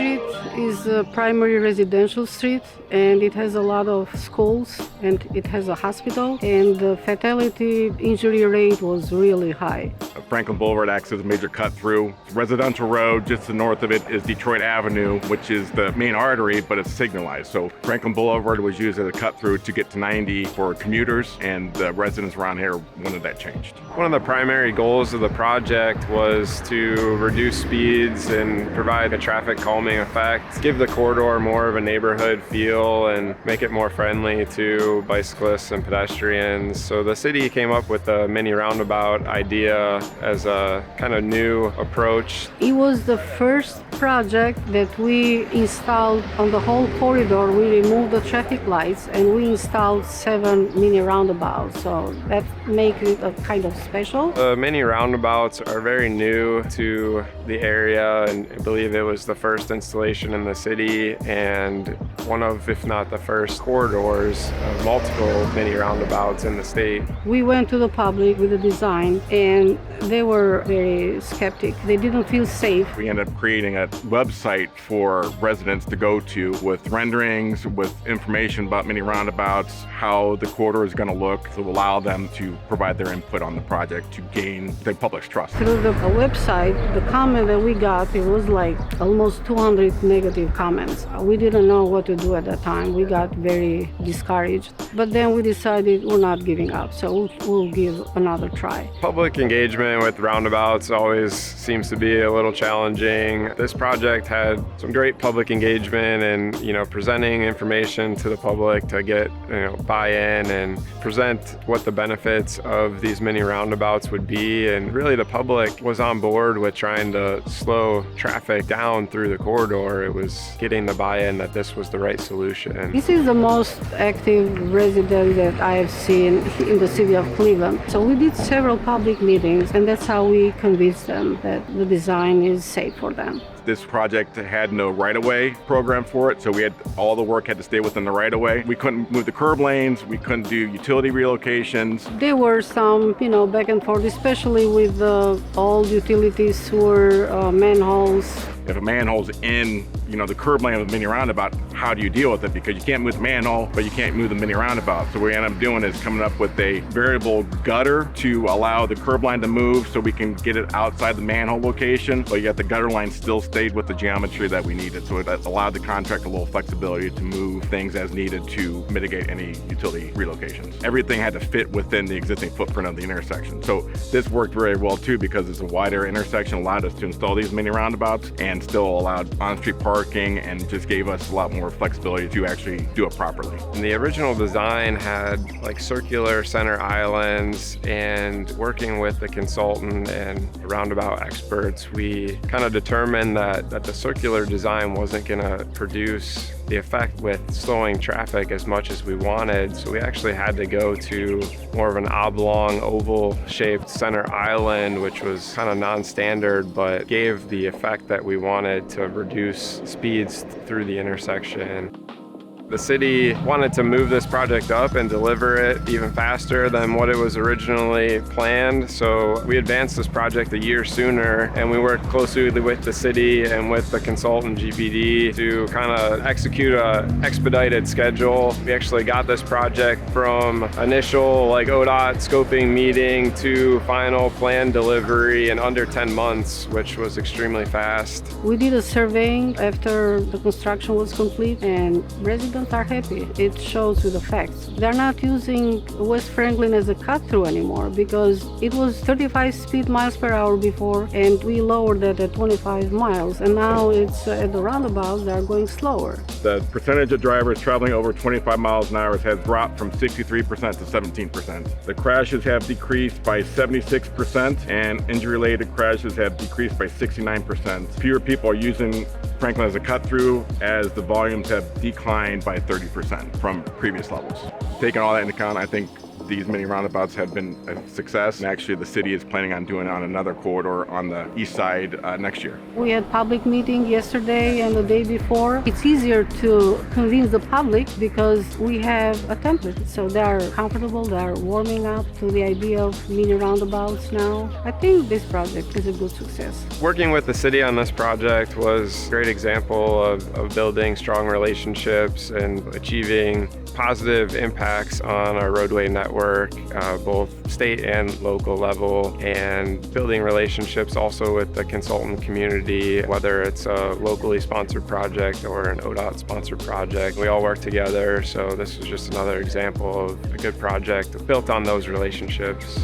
street is a primary residential street, and it has a lot of schools, and it has a hospital, and the fatality injury rate was really high. Franklin Boulevard acts as a major cut-through. Residential road just to the north of it is Detroit Avenue, which is the main artery, but it's signalized. So Franklin Boulevard was used as a cut-through to get to 90 for commuters, and the residents around here wanted that changed. One of the primary goals of the project was to reduce speeds and provide a traffic calming effect, give the corridor more of a neighborhood feel and make it more friendly to bicyclists and pedestrians. So the city came up with a mini roundabout idea as a kind of new approach. It was the first project that we installed on the whole corridor. We removed the traffic lights and we installed 7 mini roundabouts. So that makes it a kind of special. The mini roundabouts are very new to the area, and I believe it was the first installation in the city and one of, if not the first, corridors of multiple mini roundabouts in the state. We went to the public with the design and they were very skeptic. They didn't feel safe. We ended up creating a website for residents to go to with renderings, with information about mini roundabouts, how the corridor is going to look to allow them to provide their input on the project to gain the public's trust. Through the website, the comment that we got, it was like almost 200 negative comments. We didn't know what to do at that time. We got very discouraged. But then we decided we're not giving up, so we'll give another try. Public engagement with roundabouts always seems to be a little challenging. This project had some great public engagement and, presenting information to the public to get, buy-in and present what the benefits of these mini roundabouts would be. And really the public was on board with trying to slow traffic down through the corridor. It was getting the buy-in that this was the right solution. This is the most active resident that I have seen in the city of Cleveland. So we did several public meetings, and that's how we convinced them that the design is safe for them. This project had no right-of-way program for it, so all the work had to stay within the right-of-way. We couldn't move the curb lanes, we couldn't do utility relocations. There were some, back and forth, especially with the old utilities, sewer, manholes. If a manhole's in, the curb lane of the mini roundabout, how do you deal with it? Because you can't move the manhole, but you can't move the mini roundabout. So what we end up doing is coming up with a variable gutter to allow the curb line to move so we can get it outside the manhole location, but yet the gutter line still stayed with the geometry that we needed. So it allowed the contractor a little flexibility to move things as needed to mitigate any utility relocations. Everything had to fit within the existing footprint of the intersection. So this worked very well too, because it's a wider intersection, allowed us to install these mini roundabouts and still allowed on-street parking and just gave us a lot more flexibility to actually do it properly. And the original design had circular center islands, and working with the consultant and roundabout experts, we kind of determined that the circular design wasn't going to produce the effect with slowing traffic as much as we wanted. So we actually had to go to more of an oblong, oval-shaped center island, which was kind of non-standard, but gave the effect that we wanted to reduce speeds through the intersection. The city wanted to move this project up and deliver it even faster than what it was originally planned. So we advanced this project a year sooner, and we worked closely with the city and with the consultant GPD to kind of execute an expedited schedule. We actually got this project from initial ODOT scoping meeting to final plan delivery in under 10 months, which was extremely fast. We did a surveying after the construction was complete, and residents are happy. It shows with the facts. They're not using West Franklin as a cut-through anymore, because it was 35 miles per hour before, and we lowered that at 25 miles, and now it's at the roundabouts they're going slower. The percentage of drivers traveling over 25 miles an hour has dropped from 63% to 17%. The crashes have decreased by 76%, and injury-related crashes have decreased by 69%. Fewer people are using Franklin as a cut-through, as the volumes have declined by 30% from previous levels. Taking all that into account, I think these mini roundabouts have been a success, and actually the city is planning on doing it on another corridor on the east side next year. We had public meeting yesterday and the day before. It's easier to convince the public because we have a template. So they are comfortable, they are warming up to the idea of mini roundabouts now. I think this project is a good success. Working with the city on this project was a great example of building strong relationships and achieving positive impacts on our roadway network, both state and local level, and building relationships also with the consultant community, whether it's a locally sponsored project or an ODOT sponsored project. We all work together, so this was just another example of a good project built on those relationships.